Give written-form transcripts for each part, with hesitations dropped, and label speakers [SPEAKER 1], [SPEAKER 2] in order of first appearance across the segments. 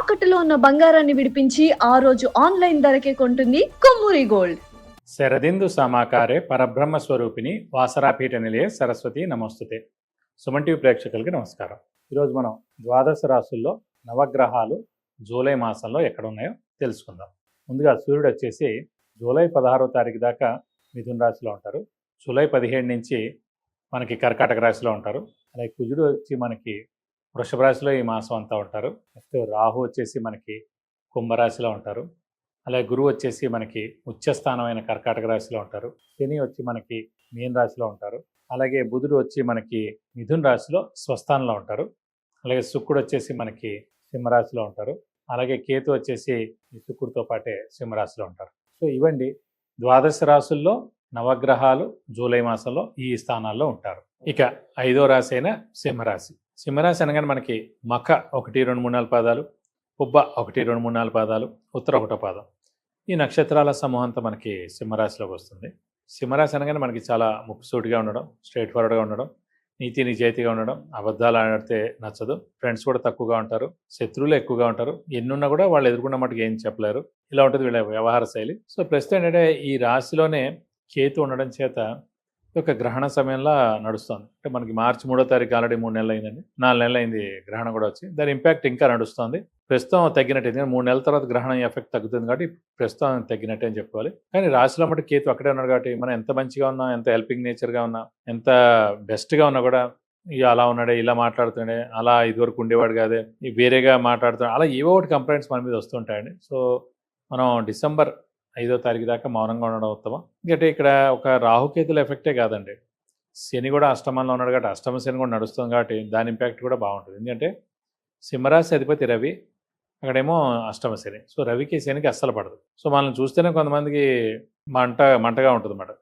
[SPEAKER 1] తాకట్టులో ఉన్న బంగారాన్ని విడిపించి ఆ రోజు ఆన్లైన్ ధరకే కొంటుంది కొమ్మూరి గోల్డ్.
[SPEAKER 2] శరదిందు సమాకారే పరబ్రహ్మ స్వరూపిణి వాసరాపీఠ నిలయ సరస్వతి నమస్తుతే. సుమన్ టీవీ ప్రేక్షకులకి నమస్కారం. ఈరోజు మనం ద్వాదశ రాశుల్లో నవగ్రహాలు జూలై మాసంలో ఎక్కడ ఉన్నాయో తెలుసుకుందాం. ముందుగా సూర్యుడు వచ్చేసి జూలై 16వ తారీఖు దాకా మిథున రాశిలో ఉంటారు. జూలై 17 నుంచి మనకి కర్కాటక రాశిలో ఉంటారు. అలాగే కుజుడు వచ్చి మనకి వృషభ రాశిలో ఈ మాసం అంతా ఉంటారు. నెక్స్ట్ రాహు వచ్చేసి మనకి కుంభరాశిలో ఉంటారు. అలాగే గురువు వచ్చేసి మనకి ఉచ్చస్థానమైన కర్కాటక రాశిలో ఉంటారు. శని వచ్చి మనకి మీన రాశిలో ఉంటారు. అలాగే బుధుడు వచ్చి మనకి మిథున రాశిలో స్వస్థానంలో ఉంటారు. అలాగే శుక్రుడు వచ్చేసి మనకి సింహరాశిలో ఉంటారు. అలాగే కేతు వచ్చేసి ఈ శుక్రుడితో పాటే సింహరాశిలో ఉంటారు. సో ఇవండి ద్వాదశ రాశుల్లో నవగ్రహాలు జూలై మాసంలో ఈ స్థానాల్లో ఉంటారు. ఇక 5వ రాశి అయిన సింహరాశి. సింహరాశి అనగానే మనకి మఖ 1, 2, 3, 4 పాదాలు, పుబ్బ 1, 2, 3, 4 పాదాలు, ఉత్తర 1వ పాదం. ఈ నక్షత్రాల సమూహంతో మనకి సింహరాశిలోకి వస్తుంది. సింహరాశి అనగానే మనకి చాలా ముక్కుసూటిగా ఉండడం, స్ట్రైట్ ఫార్వర్డ్గా ఉండడం, నీతి నిజాయితీగా ఉండడం, అబద్ధాలు ఆడితే నచ్చదు, ఫ్రెండ్స్ కూడా తక్కువగా ఉంటారు, శత్రువులు ఎక్కువగా ఉంటారు, ఎన్నున్నా కూడా వాళ్ళు ఎదుర్కొన్న మటుకు ఏం చెప్పలేరు. ఇలా ఉంటుంది వీళ్ళ వ్యవహార శైలి. సో ప్రస్తుతం ఏంటంటే ఈ రాశిలోనే కేతు ఉండడం చేత ఒక గ్రహణ సమయంలో నడుస్తుంది. అంటే మనకి మార్చి 3వ తారీఖు ఆల్రెడీ 3 నెలలు అయిందండి, 4 నెలలు అయింది గ్రహణం కూడా వచ్చి. దాని ఇంపాక్ట్ ఇంకా నడుస్తుంది. ప్రస్తుతం తగ్గినట్టు, ఎందుకంటే 3 నెలల తర్వాత గ్రహణం ఎఫెక్ట్ తగ్గుతుంది కాబట్టి ప్రస్తుతం తగ్గినట్టే అని చెప్పుకోవాలి. కానీ రాశిలో మటు కేతు అక్కడే ఉన్నాడు కాబట్టి మనం ఎంత మంచిగా ఉన్నా, ఎంత హెల్పింగ్ నేచర్గా ఉన్నా, ఎంత బెస్ట్గా ఉన్నా కూడా ఇక అలా ఉన్నాడే, ఇలా మాట్లాడుతుండే, అలా ఇదివరకు ఉండేవాడు కాదే, వేరేగా మాట్లాడుతున్నాడు, అలా ఏవో ఒకటి కంప్లైంట్స్ మన మీద వస్తుంటాయండి. సో మనం డిసెంబర్ 5వ తారీఖు దాకా మౌనంగా ఉండడం ఉత్తమం. ఎందుకంటే ఇక్కడ ఒక రాహుకేతుల ఎఫెక్టే కాదండి, శని కూడా అష్టమంలో ఉన్నాడు కాబట్టి అష్టమ శని కూడా నడుస్తుంది కాబట్టి దాని ఇంపాక్ట్ కూడా బాగుంటుంది. ఎందుకంటే సింహరాశి అధిపతి రవి, అక్కడేమో అష్టమ శని. సో రవికి శనికి అస్సలు పడదు. సో మనల్ని చూస్తేనే కొంతమందికి మంటగా ఉంటుంది అన్నమాట.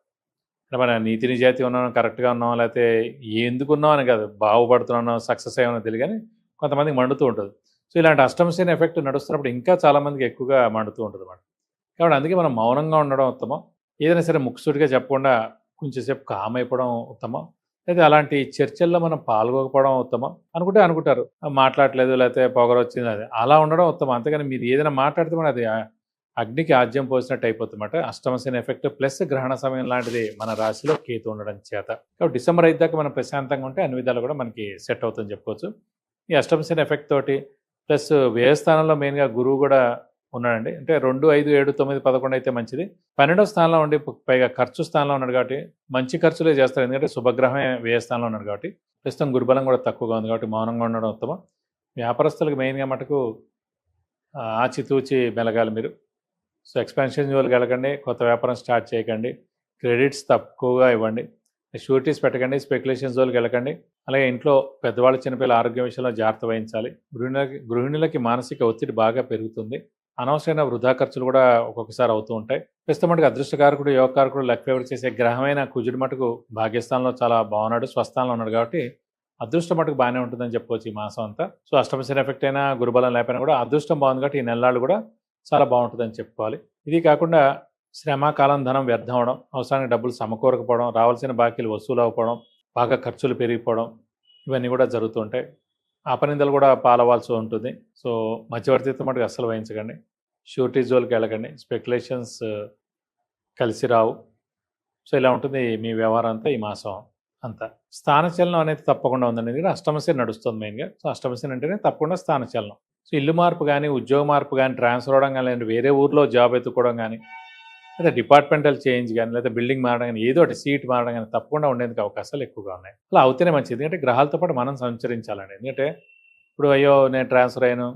[SPEAKER 2] అంటే మన నీతి నిజాయితీ ఉన్నాం, కరెక్ట్గా ఉన్నాం, లేకపోతే ఎందుకు ఉన్నాం అని కాదు, బాగుపడుతున్నాం, సక్సెస్ అయ్యామని తెలియదు, కానీ కొంతమందికి మండుతూ ఉంటుంది. సో ఇలాంటి అష్టమ శని ఎఫెక్ట్ నడుస్తున్నప్పుడు ఇంకా చాలామందికి ఎక్కువగా మండుతూ ఉంటుంది అన్నమాట. కాబట్టి అందుకే మనం మౌనంగా ఉండడం ఉత్తమం. ఏదైనా సరే ముక్కుసూటిగా చెప్పకుండా కొంచెంసేపు కామ్ అయిపోవడం ఉత్తమం. లేదా అలాంటి చర్చల్లో మనం పాల్గొకపోవడం ఉత్తమం. అనుకుంటారు మాట్లాడలేదు, లేకపోతే పొగరు వచ్చింది, అది అలా ఉండడం ఉత్తమం. అంతేగాని మీరు ఏదైనా మాట్లాడితే మన అది అగ్నికి ఆజ్యం పోసినట్టు అయిపోతుందన్నమాట. అష్టమశని ఎఫెక్ట్ ప్లస్ గ్రహణ సమయం లాంటిది మన రాశిలో కేతు ఉండడం చేత. కాబట్టి డిసెంబర్ 5 దాకా మనం ప్రశాంతంగా ఉంటే అన్ని విధాలు కూడా మనకి సెట్ అవుతుందని చెప్పుకోవచ్చు. ఈ అష్టమశని ఎఫెక్ట్ తోటి ప్లస్ వ్యయస్థానంలో మెయిన్గా గురువు కూడా ఉన్నాడండి. అంటే 2, 5, 7, 9, 11 అయితే మంచిది. 12వ స్థానంలో ఉండి పైగా ఖర్చు స్థానంలో ఉన్నాడు కాబట్టి మంచి ఖర్చులే చేస్తారు. ఎందుకంటే శుభగ్రహమే వ్యయ స్థానంలో ఉన్నాడు కాబట్టి. ప్రస్తుతం గురుబలం కూడా తక్కువగా ఉంది కాబట్టి మౌనంగా ఉండడం ఉత్తమం. వ్యాపారస్తులకు మెయిన్గా మటుకు ఆచితూచి మెలగాలి మీరు. సో ఎక్స్పాన్షన్ జోలికి వెళ్ళకండి, కొత్త వ్యాపారం స్టార్ట్ చేయకండి, క్రెడిట్స్ తక్కువగా ఇవ్వండి, షూరిటీస్ పెట్టకండి, స్పెక్యులేషన్ జోలికి వెళ్ళకండి. అలాగే ఇంట్లో పెద్దవాళ్ళు చిన్నపిల్లల ఆరోగ్యం విషయంలో జాగ్రత్త వహించాలి. గృహిణులకి మానసిక ఒత్తిడి బాగా పెరుగుతుంది. అనవసరమైన వృధా ఖర్చులు కూడా ఒక్కొక్కసారి అవుతూ ఉంటాయి. ప్రస్తుతం మటుకు అదృష్టకారకుడు, యోగకారకుడు, లక్ ఫేవర్ చేసే గ్రహమైన కుజుడు మటుకు భాగ్యస్థానంలో చాలా బాగున్నాడు, స్వస్థానంలో ఉన్నాడు కాబట్టి అదృష్టం మటుకు బాగానే ఉంటుందని చెప్పుకోవచ్చు ఈ మాసం అంతా. సో అష్టమశని ఎఫెక్ట్ అయినా గురుబలం లేకపోయినా కూడా అదృష్టం బాగుంది కాబట్టి ఈ నెలలు కూడా చాలా బాగుంటుందని చెప్పుకోవాలి. ఇది కాకుండా శ్రమ, కాలం, ధనం వ్యర్థం అవడం, అవసరానికి డబ్బులు సమకూరకపోవడం, రావాల్సిన బాకీలు వసూలు అవ్వకపోవడం, బాగా ఖర్చులు పెరిగిపోవడం, ఇవన్నీ కూడా జరుగుతూ ఉంటాయి. అపనిందలు కూడా పాలవాల్సి ఉంటుంది. సో మధ్యవర్తిత్వం మటుకు అస్సలు వహించకండి, షూరిటీ జోలికి వెళ్ళకండి, స్పెక్యులేషన్స్ కలిసి రావు. సో ఇలా ఉంటుంది మీ వ్యవహారం అంతా ఈ మాసం అంతా. స్థానచలనం అనేది తప్పకుండా ఉందండి, ఎందుకంటే అష్టమశని నడుస్తుంది మెయిన్గా. సో అష్టమశని అంటేనే తప్పకుండా స్థానచలనం. సో ఇల్లు మార్పు కానీ, ఉద్యోగ మార్పు కానీ, ట్రాన్స్ఫర్ అవడం కానీ, లేదంటే వేరే ఊర్లో జాబ్ ఎత్తుకోవడం కానీ, లేదా డిపార్ట్మెంటల్ చేంజ్ కానీ, లేదా బిల్డింగ్ మారడం కానీ, ఏదో ఒకటి సీట్ మారడం కానీ తప్పకుండా ఉండేందుకు అవకాశాలు ఎక్కువగా ఉన్నాయి. అలా అవుతేనే మంచిది, ఎందుకంటే గ్రహాలతో పాటు మనం సంచరించాలండి. ఎందుకంటే ఇప్పుడు అయ్యో నేను ట్రాన్స్ఫర్ అయ్యాను,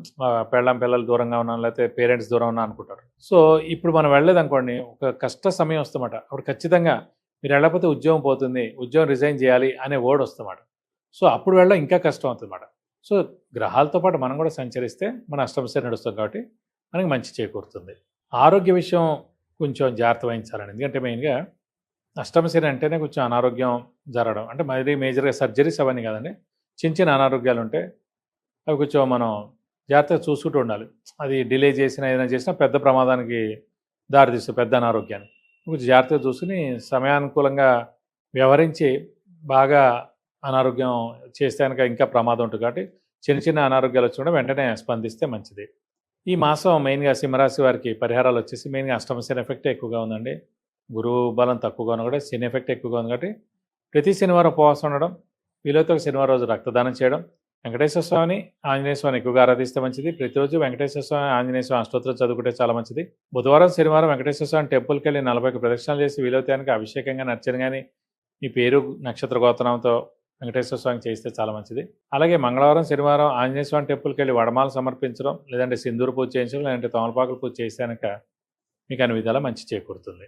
[SPEAKER 2] పిల్లలు దూరంగా ఉన్నాను, లేకపోతే పేరెంట్స్ దూరం ఉన్నా అనుకుంటారు. సో ఇప్పుడు మనం వెళ్ళలేదనుకోండి, ఒక కష్ట సమయం వస్తుందన్నమాట. అప్పుడు ఖచ్చితంగా మీరు వెళ్ళకపోతే ఉద్యోగం పోతుంది, ఉద్యోగం రిజైన్ చేయాలి అనే వర్డ్ వస్తుందన్నమాట. సో అప్పుడు వెళ్ళడం ఇంకా కష్టం అవుతుందన్నమాట. సో గ్రహాలతో పాటు మనం కూడా సంచరిస్తే మన అష్టమశని నడుస్తుంది కాబట్టి మనకి మంచి చేకూరుతుంది. ఆరోగ్య విషయం కొంచెం జాగ్రత్త వహించాలండి. ఎందుకంటే మెయిన్గా అష్టమశని అంటేనే కొంచెం అనారోగ్యం జరగడం, అంటే మరీ మేజర్గా సర్జరీస్ అవన్నీ కాదండి, చిన్న చిన్న అనారోగ్యాలు ఉంటాయి. అవి కొంచెం మనం జాగ్రత్తగా చూసుకుంటూ ఉండాలి. అది డిలే చేసినా ఏదైనా చేసినా పెద్ద ప్రమాదానికి దారితీస్తుంది, పెద్ద అనారోగ్యాన్ని. కొంచెం జాగ్రత్తగా చూసుకుని సమయానుకూలంగా వ్యవహరించి బాగా అనారోగ్యం చేస్తే కనుక ఇంకా ప్రమాదం ఉంటుంది కాబట్టి చిన్న చిన్న అనారోగ్యాలు వచ్చినా వెంటనే స్పందిస్తే మంచిది. ఈ మాసం మెయిన్గా సింహరాశి వారికి పరిహారాలు వచ్చేసి మెయిన్గా అష్టమ శని ఎఫెక్ట్ ఎక్కువగా ఉందండి. గురువు బలం తక్కువగా ఉన్న కూడా శని ఎఫెక్ట్ ఎక్కువగా ఉంది కాబట్టి ప్రతి శనివారం ఉపవాసం ఉండడం, వీలైతే ఒక శనివారం రోజు రక్తదానం చేయడం, వెంకటేశ్వర స్వామిని ఆంజనేయ స్వామిని ఎక్కువగా ఆరాధిస్తే మంచిది. ప్రతిరోజు వెంకటేశ్వర స్వామి ఆంజనేయ స్వామి అష్టోత్తరం చదువుకుంటే చాలా మంచిది. బుధవారం శనివారం వెంకటేశ్వర స్వామి టెంపుల్కి వెళ్ళి 40 ప్రదక్షిణాలు చేసి వీలైతే కనుక అభిషేకం కానీ అర్చన కానీ మీ పేరు నక్షత్ర గోత్రంతో వెంకటేశ్వర స్వామికి చేస్తే చాలా మంచిది. అలాగే మంగళవారం శనివారం ఆంజనేయ స్వామి టెంపుల్కి వెళ్ళి వడమాల సమర్పించడం, లేదంటే సింధూరు పూజ చేయించడం, లేదంటే తమలపాకులు పూజ చేస్తే కనుక మీకు అన్ని విధాలా మంచి చేకూరుతుంది.